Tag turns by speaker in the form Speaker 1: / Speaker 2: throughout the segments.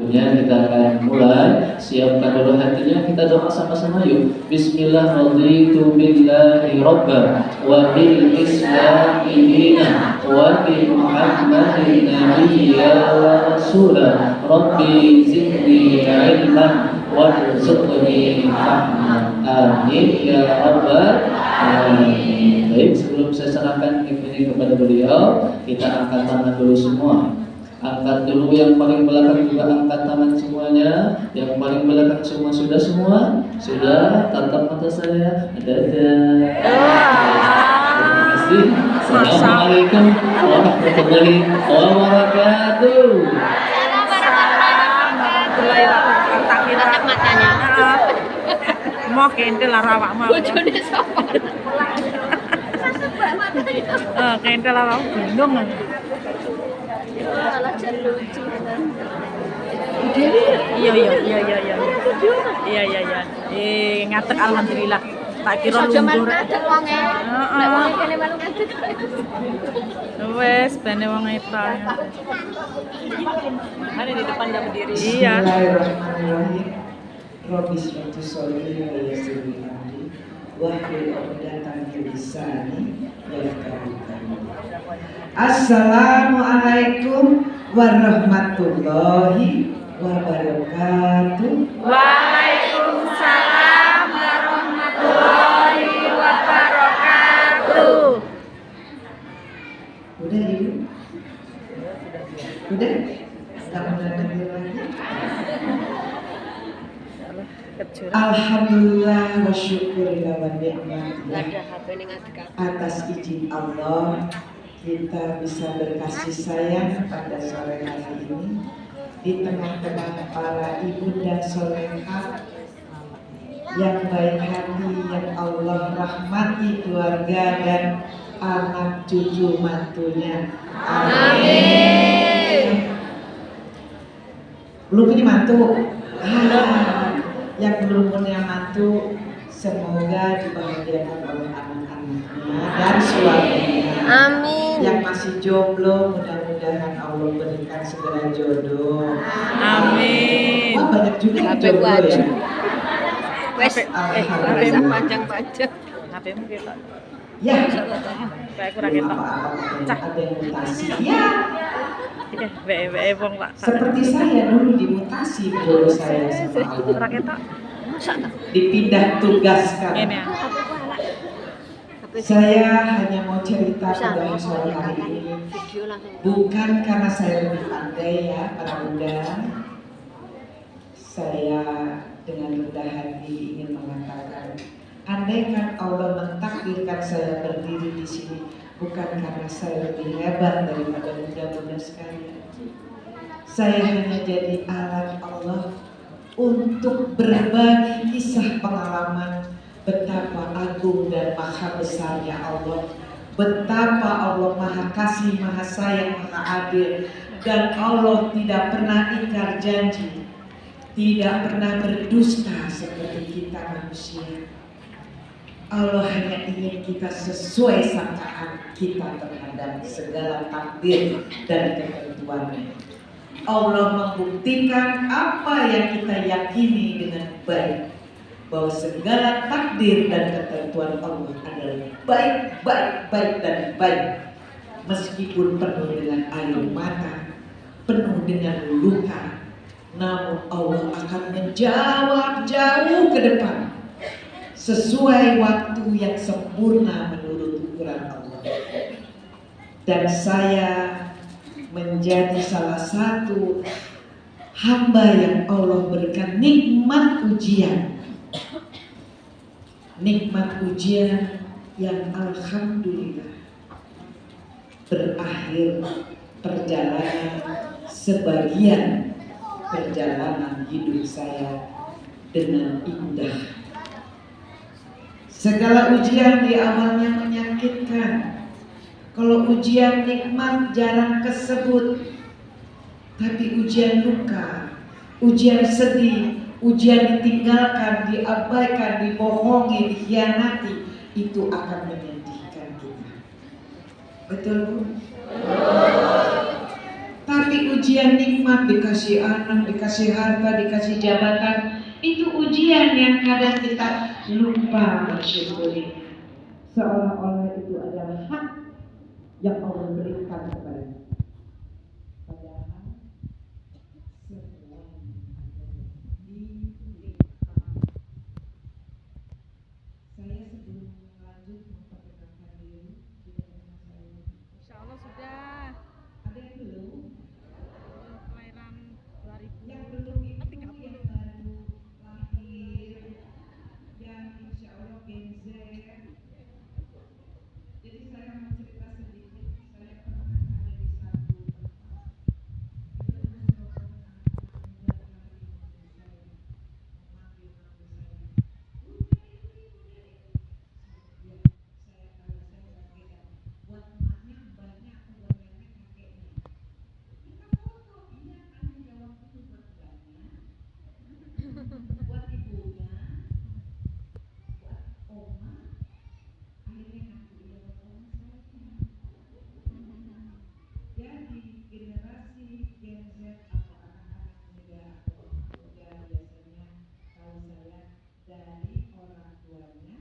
Speaker 1: Tentunya kita akan mulai. Siapkan dulu hatinya, kita doa sama-sama yuk. Bismillah, raditu billahi rabba wa bil islami dina wa bi muhammadin nabiyya wa rasula. Rabbi zidni ilman warzuqni fahman. Amin ya rabbal alamin. Baik, sebelum saya serahkan ini kepada beliau, kita angkat tangan dulu semua. Angkat dulu yang paling belakang juga angkat tangan semuanya. Yang paling belakang semua sudah semua? Sudah, tatap mata saya. Dadah. Terima kasih. Assalamualaikum warahmatullahi wabarakatuh.
Speaker 2: Tatap matanya.
Speaker 3: Mau kentil lah rawak mau.
Speaker 2: Bojone sapa?
Speaker 3: Kentil lah rawak bingung.
Speaker 2: Alah jan lucu.
Speaker 3: Iya. Ngatek alhamdulillah. Tak kira luntur.
Speaker 2: Ada wonge. Nek wong kene malu ngadeg.
Speaker 3: Wes bene wong eta.
Speaker 2: Ada di depan dah berdiri.
Speaker 3: Iya.
Speaker 4: Bismillahirrahmanirrahim. Rabbi sholli sholli wa yassirli amri wahlul 'uqdatam min lisani yafqahu qawli. Assalamualaikum warahmatullahi wabarakatuh.
Speaker 3: Waalaikumsalam warahmatullahi wabarakatuh.
Speaker 4: Udah ibu? Udah? Kamu datang lagi? Alhamdulillah wa syukurillah wa ni'matillah.
Speaker 2: Ada HP ning ngadeg.
Speaker 4: Atas izin Allah kita bisa berkasih sayang pada sore hari ini di tengah-tengah para ibunda solehah yang baik hati, yang Allah rahmati keluarga dan anak cucu mantunya. Amin. Belum punya mantu? Yang belum punya mantu semoga dibahagiakan oleh anak-anaknya dan suaminya.
Speaker 2: Amin.
Speaker 4: Yang masih jomblo mudah-mudahan Allah berikan segera jodoh.
Speaker 3: Amin.
Speaker 4: Wah, banyak juga yang
Speaker 2: Sampai
Speaker 4: jomblo
Speaker 2: baju.
Speaker 4: ya.
Speaker 2: Wes,
Speaker 4: Alhamdulillah.
Speaker 2: panjang-panjang.
Speaker 3: HP-mu kita.
Speaker 4: Ya.
Speaker 3: Kayak kurang kita. Cah.
Speaker 4: Ada yang mutasi. Ya.
Speaker 3: Be wong lah.
Speaker 4: Seperti saya dulu dimutasi dulu saya sama Allah.
Speaker 3: Kurang kita.
Speaker 4: Dipindah tugaskan.
Speaker 3: Ini ya.
Speaker 4: Saya hanya mau cerita pada sore hari ini,
Speaker 2: Video langsung.
Speaker 4: bukan karena saya lebih pandai ya para bunda. Saya dengan rendah hati ingin mengatakan, andaikan Allah mentakdirkan saya berdiri di sini, bukan karena saya lebih hebat daripada bunda-bunda sekalian. Saya hanya jadi alat Allah untuk berbagi kisah pengalaman betapa agung dan maha besarnya Allah, betapa Allah maha kasih, maha sayang, maha adil, dan Allah tidak pernah ingkar janji, tidak pernah berdusta seperti kita manusia. Allah hanya ingin kita sesuai sangkaan kita terhadap segala takdir dan ketentuannya. Allah membuktikan apa yang kita yakini dengan baik, bahwa segala takdir dan ketentuan Allah adalah baik dan baik, meskipun penuh dengan air mata, penuh dengan luka, namun Allah akan menjawab jauh ke depan sesuai waktu yang sempurna menurut ukuran Allah. Dan saya menjadi salah satu hamba yang Allah berikan nikmat ujian yang alhamdulillah berakhir perjalanan sebagian perjalanan hidup saya dengan indah. Segala ujian di awalnya menyakitkan. Kalau ujian nikmat jarang kesebut, tapi ujian luka, ujian sedih, ujian ditinggalkan, diabaikan, dibohongi, dikhianati, itu akan menyedihkan kita. Betul Bu? menikmati ujian nikmat, dikasih anak, dikasih harta, dikasih jabatan. Itu ujian yang kadang kita lupa bersyukuri. Seolah-olah itu adalah hak yang Allah berikan kepada kita. Padahal semua saya sebelum lanjut memperkenalkan diri, sudah pernah saya
Speaker 3: Insya Allah sudah.
Speaker 4: ada yang belum?
Speaker 3: Kelahiran 2000.
Speaker 4: Yang belum itu yang baru lahir, yang insya Allah Gen Z. Jadi saya mau cerita sedikit. Saya pernah ada di satu tempat. Itu seorang anak muda memanggil saya. Ya, saya kalau saya nggak beda. Buat emaknya banyak, buat nenek kakeknya. Kita foto, iya tanggung jawab itu buat mbaknya, buat ibunya, buat oma. Akhirnya ngaku iya buat oma saya. Jadi generasi Gen Z atau anak-anak muda atau orang muda biasanya tahu saya dari orang tuanya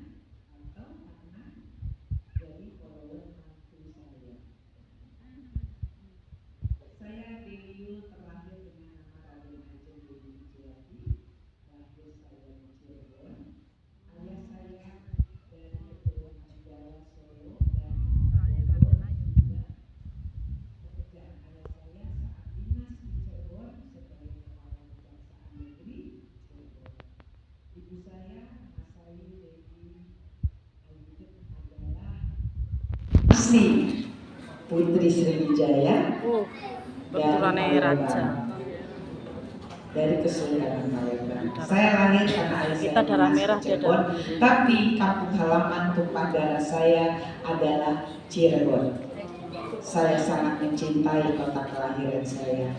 Speaker 4: atau anak dari follower mantu saya. Saya Dewi terlahir dengan nama Raden Ajeng Dewi Wijayati. Lahir saya di Cirebon. Ayah saya dari Kepulauan Jawa Solo dan Bogor juga. Pekerjaan ayah saya saat dinas di Cirebon sebagai kepala kejaksaan negeri Cirebon. Ibu saya, nama saya Dewi Ajeng adalah asli Putri Sriwijaya
Speaker 3: Keturunannya raja.
Speaker 4: dari Kesultanan Palembang. Saya lahir karena ayah
Speaker 3: Kita
Speaker 4: saya
Speaker 3: darah
Speaker 4: dinas
Speaker 3: merah,
Speaker 4: di
Speaker 3: dia
Speaker 4: Cirebon, tapi kampung halaman tumpah darah saya adalah Cirebon. Saya sangat mencintai kota kelahiran saya.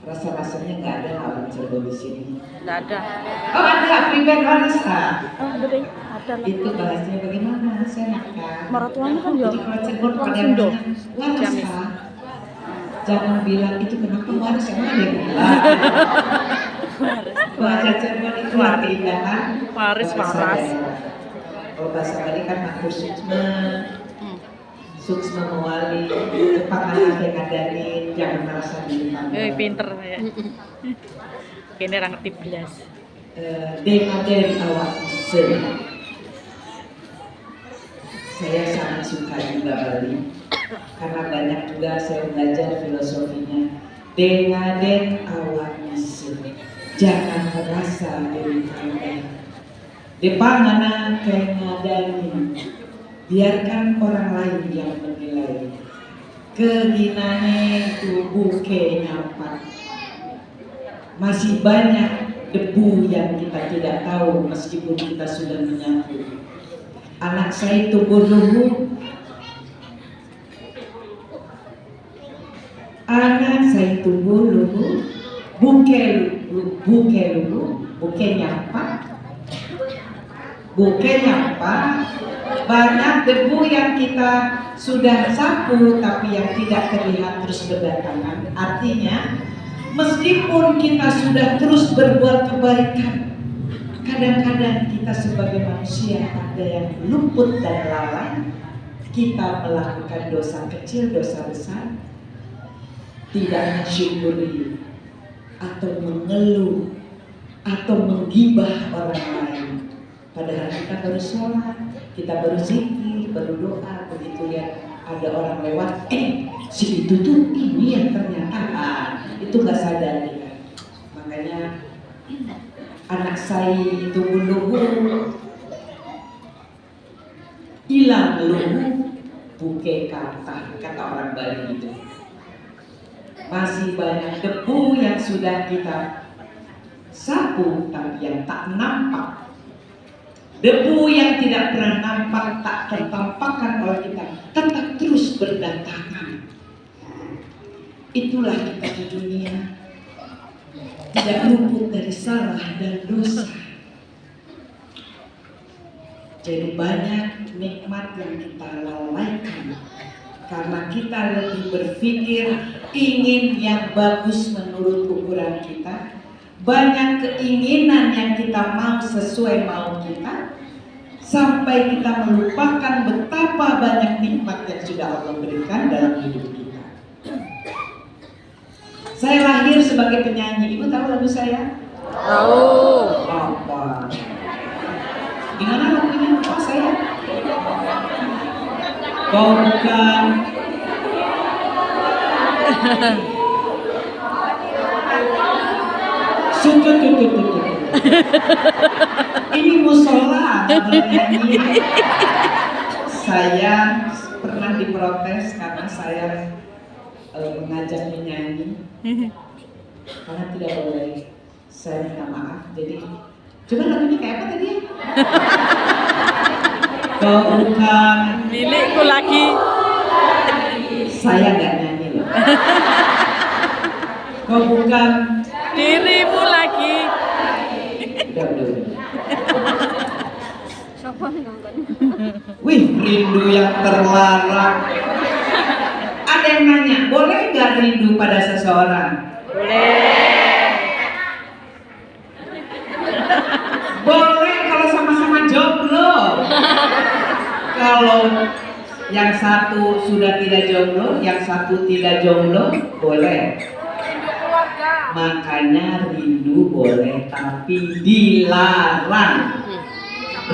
Speaker 4: Rasa-rasanya nggak ada orang Cirebon di sini.
Speaker 3: Nggak ada.
Speaker 4: Oh ada, pribadi Wanasa.
Speaker 3: Oh, ada deh. Ada lah.
Speaker 4: Itu bahasanya bagaimana? Saya nakal.
Speaker 3: Maratuannya kan ya.
Speaker 4: Jadi kalau Cirebon pada
Speaker 3: Sunda.
Speaker 4: nanya
Speaker 3: Jamis.
Speaker 4: Wanasa, jangan bilang itu kenapa waris yang ada yang bilang. Bahasa Cirebon itu artinya
Speaker 3: Waris, waras.
Speaker 4: Kalau bahasa Bali kan matur suksma, suksma mewali, kepanganan yang ngadain, jangan merasa diri pandai.
Speaker 3: Pinter ya. Kayaknya orang ngerti belas.
Speaker 4: Demaden awak sen. Saya sangat suka juga Bali karena banyak juga saya belajar filosofinya. Demaden awak sen. Jangan merasa diri pandai. Depangana kengadani. Biarkan orang lain yang menilai. Keginane tubuh kenyapat. Masih banyak debu yang kita tidak tahu meskipun kita sudah menyatu. Anak saya tumbuh lugu. Anak saya tumbuh lugu. Buke lugu. Buke nyapa. Buke nyapa. Banyak debu yang kita sudah sapu tapi yang tidak terlihat terus berdatangan. Artinya meskipun kita sudah terus berbuat kebaikan, kadang-kadang kita sebagai manusia ada yang luput dan lalai. Kita melakukan dosa kecil, dosa besar, tidak mensyukuri atau mengeluh atau menggibah orang lain. Padahal kita baru sholat, kita baru zikir, baru doa. Begitu lihat ada orang lewat, si itu tuh ini yang ternyata itu nggak sadar kita. Makanya anak saya itu lugu, hilang lugu, buke kata orang Bali itu. Masih banyak debu yang sudah kita sapu tapi yang tak nampak. Debu yang tidak pernah nampak, tak tertampakkan oleh kita, tetap terus berdatangan. Itulah kita di dunia, tidak luput dari salah dan dosa. Jadi banyak nikmat yang kita lalaikan Karena kita lebih berpikir ingin yang bagus menurut ukuran kita. Banyak keinginan yang kita mau sesuai mau kita, sampai kita melupakan betapa banyak nikmat yang sudah Allah berikan dalam hidup kita. Saya lahir sebagai penyanyi. Ibu tahu lagu saya?
Speaker 3: Tahu.
Speaker 4: Apa? Gimana lagunya? Oh, saya? Kau bukan Sukut. Ini musola nyanyi. Saya pernah diprotes karena saya mengajak menyanyi, karena tidak boleh. Saya minta maaf. Jadi coba lagunya kayak apa tadi? Kau bukan
Speaker 3: Milikku lagi.
Speaker 4: Saya nggak nyanyi loh. Kau bukan
Speaker 3: Dirimu lagi.
Speaker 4: Udah.
Speaker 2: Siapa yang ngangkat?
Speaker 4: Wih, rindu yang terlarang. Ada yang nanya, boleh nggak rindu pada seseorang? Boleh kalau sama-sama jomblo. Kalau yang satu sudah tidak jomblo, yang satu tidak jomblo, boleh. Makanya rindu boleh, tapi dilarang.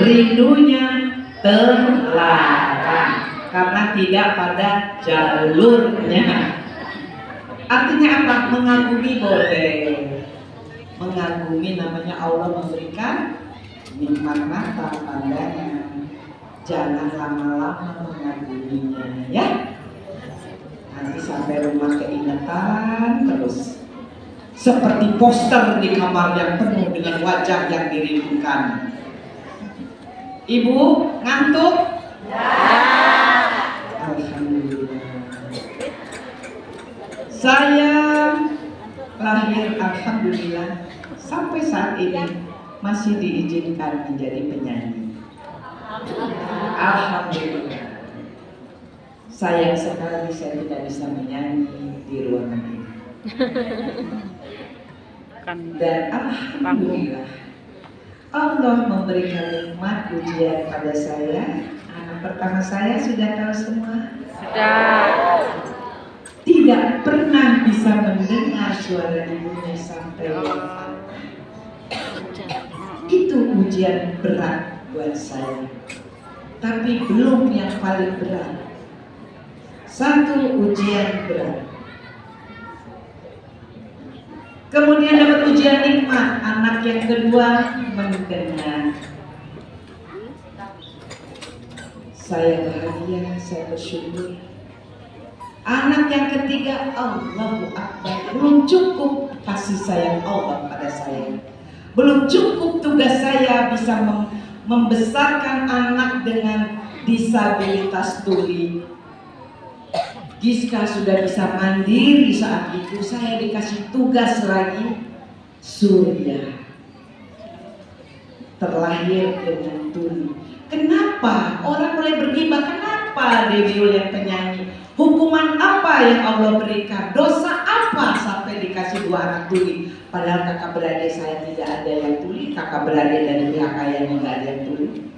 Speaker 4: Rindunya terlarang karena tidak pada jalurnya. Artinya apa? Mengagumi boleh. Mengagumi namanya Allah memberikan nikmat mata pandangan. Jangan lama-lama mengaguminya, ya. Nanti sampai rumah keingetan terus. Seperti poster di kamar yang penuh dengan wajah yang dirindukan. Ibu ngantuk? Ya. Alhamdulillah. Saya lahir alhamdulillah sampai saat ini masih diizinkan menjadi penyanyi. Alhamdulillah. Sayang sekali saya tidak bisa menyanyi di ruangan ini. Dan alhamdulillah Allah memberikan nikmat ujian pada saya. Anak pertama saya sudah tahu semua.
Speaker 3: Sudah.
Speaker 4: Tidak pernah bisa mendengar suara ibunya sampai wafat. Itu ujian berat buat saya. Tapi belum yang paling berat. Satu ujian berat. Kemudian dapat ujian nikmat, anak yang kedua mendengar. Saya bahagia, saya bersyukur. Anak yang ketiga, Allahu Akbar. Belum cukup kasih sayang Allah pada saya. Belum cukup tugas saya bisa membesarkan anak dengan disabilitas tuli. Giska sudah bisa mandiri saat itu, saya dikasih tugas lagi. Surya terlahir dengan tuli. Kenapa orang mulai bergibah? Kenapa Dewiul yang penyanyi? Hukuman apa yang Allah berikan? Dosa apa sampai dikasih 2 anak tuli? Padahal kakak beradik saya tidak ada yang tuli, kakak beradik dari pihak ayahnya nggak ada yang tuli.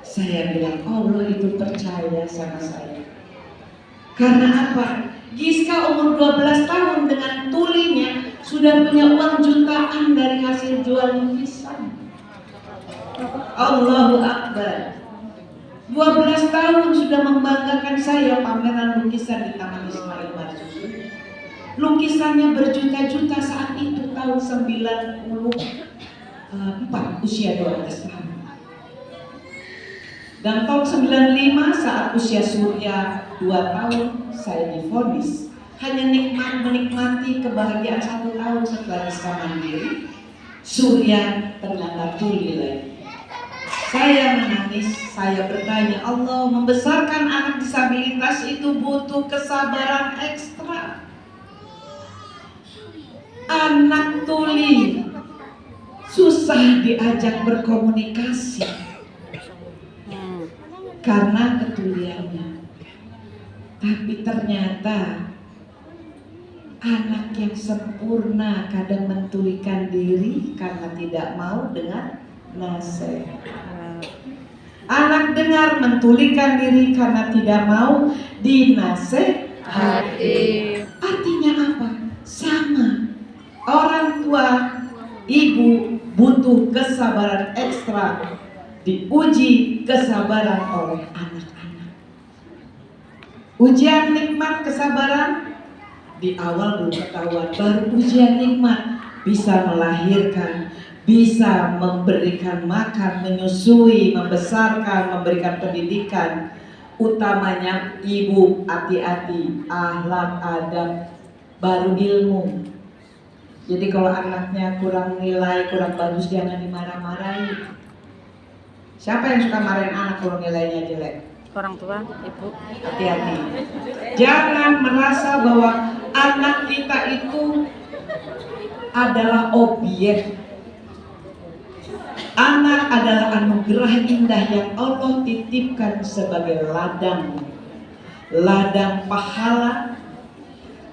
Speaker 4: Saya bilang Allah itu percaya sama saya. Karena apa? Giska umur 12 tahun dengan tulinya sudah punya uang jutaan dari hasil jual lukisan. Allahu Akbar. 12 tahun sudah membanggakan saya pameran lukisan di Taman Ismail Marzuki. Lukisannya berjuta-juta saat itu tahun 94, usia 12 tahun. Dan tahun 95 saat usia Surya 2 tahun saya divonis hanya menikmati kebahagiaan 1 tahun setelah bisa mandiri. Surya ternyata tuli lagi. Saya menangis, saya bertanya, Allah, membesarkan anak disabilitas itu butuh kesabaran ekstra. Anak tuli susah diajak berkomunikasi karena ketuliannya. Tapi ternyata anak yang sempurna kadang mentulikan diri karena tidak mau dengar nasihat. Anak dengar mentulikan diri karena tidak mau dinasehati. Artinya apa? Sama. Orang tua, ibu butuh kesabaran ekstra, diuji kesabaran oleh anak-anak. Ujian nikmat kesabaran di awal belum ketahuan, baru ujian nikmat bisa melahirkan, bisa memberikan makan, menyusui, membesarkan, memberikan pendidikan. Utamanya ibu, hati-hati, akhlak, adab, baru ilmu. Jadi kalau anaknya kurang nilai, kurang bagus, jangan dimarah-marahi. Siapa yang suka marahin anak kalau nilainya jelek?
Speaker 3: Orang tua, ibu.
Speaker 4: Hati-hati. Jangan merasa bahwa anak kita itu adalah objek. Anak adalah anugerah indah yang Allah titipkan sebagai ladang. Ladang pahala,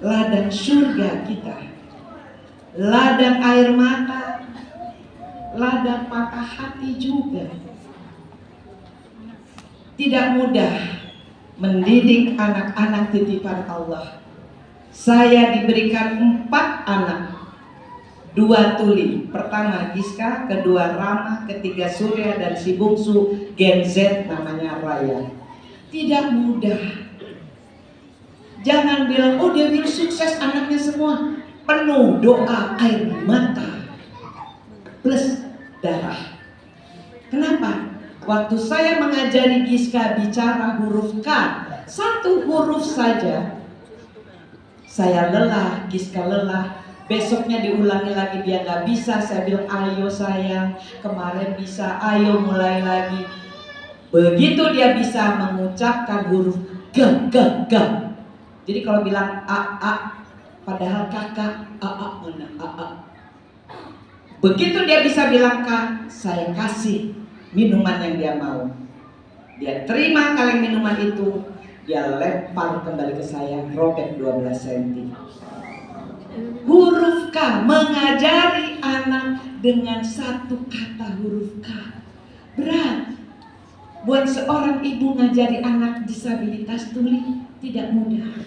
Speaker 4: ladang surga kita. Ladang air mata, ladang patah hati juga. Tidak mudah mendidik anak-anak titipan Allah. Saya diberikan 4 anak, 2 tuli. Pertama Giska, kedua Rama, ketiga Surya, dan si bungsu Gen Z namanya Raya. Tidak mudah. Jangan bilang, oh dia bilang sukses anaknya semua. Penuh doa, air mata, plus darah. Kenapa? Waktu saya mengajari Giska bicara huruf K, 1 huruf saja, saya lelah, Giska lelah. Besoknya diulangi lagi, dia nggak bisa. Saya bilang, ayo sayang, kemarin bisa, ayo mulai lagi. Begitu dia bisa mengucapkan huruf G. Jadi kalau bilang A, padahal kakak A mana A. Begitu dia bisa bilang K, saya kasih minuman yang dia mau. Dia terima kaleng minuman itu, dia lempar kembali ke saya, robek 12 cm. Huruf K, mengajari anak dengan 1 kata huruf K berat. Buat seorang ibu ngajari anak disabilitas tuli tidak mudah.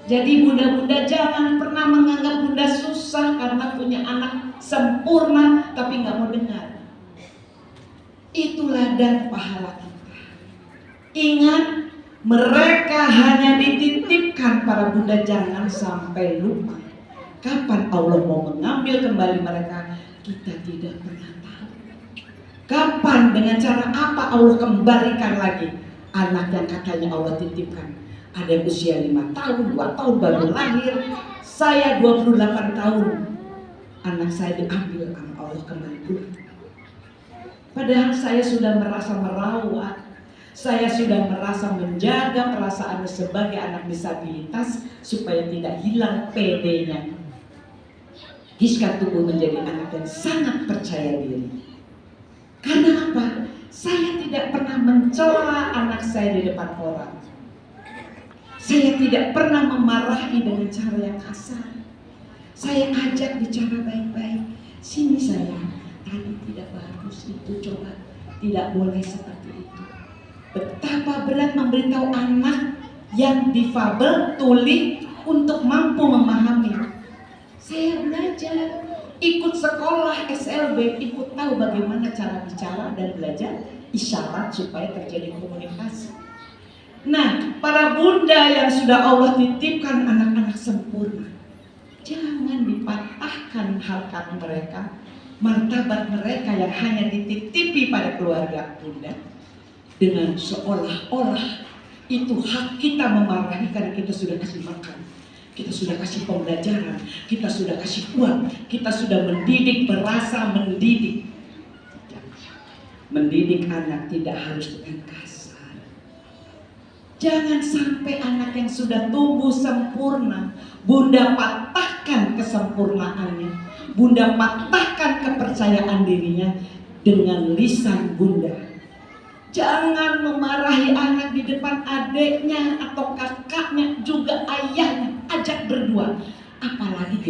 Speaker 4: Jadi bunda-bunda jangan pernah menganggap bunda susah karena punya anak sempurna tapi nggak mau dengar. Itulah dan pahala kita. Ingat, mereka hanya dititipkan para bunda, jangan sampai lupa. Kapan Allah mau mengambil kembali mereka, kita tidak pernah tahu. Kapan, dengan cara apa Allah kembalikan lagi anak yang katanya Allah titipkan. Ada yang usia 5 tahun, 2 tahun baru lahir. Saya 28 tahun, anak saya diambil sama Allah kembali pulang. Padahal saya sudah merasa merawat, saya sudah merasa menjaga perasaan sebagai anak disabilitas supaya tidak hilang PD-nya. Giska tumbuh menjadi anak yang sangat percaya diri. Karena apa? Saya tidak pernah mencela anak saya di depan orang. Saya tidak pernah memarahi dengan cara yang kasar. Saya ajak bicara baik-baik. Sini sayang, tadi tidak bagus itu, coba tidak boleh seperti itu. Betapa berat memberitahu anak yang difabel, tuli untuk mampu memahami. Saya belajar, ikut sekolah SLB, ikut tahu bagaimana cara bicara dan belajar isyarat supaya terjadi komunikasi. Nah, para bunda yang sudah Allah titipkan anak-anak sempurna, jangan dipatahkan harkat mereka, martabat mereka yang hanya dititipi pada keluarga bunda dengan seolah-olah itu hak kita memarahi karena kita sudah kasih makan, kita sudah kasih pembelajaran, kita sudah kasih uang, kita sudah mendidik, berasa mendidik. Mendidik anak tidak harus dengan kasar. Jangan sampai anak yang sudah tumbuh sempurna, bunda patahkan kesempurnaannya, bunda patahkan kepercayaan dirinya dengan lisan bunda. Jangan memarahi anak di depan adiknya atau kakaknya, juga ayahnya. Ajak berdua. Apalagi di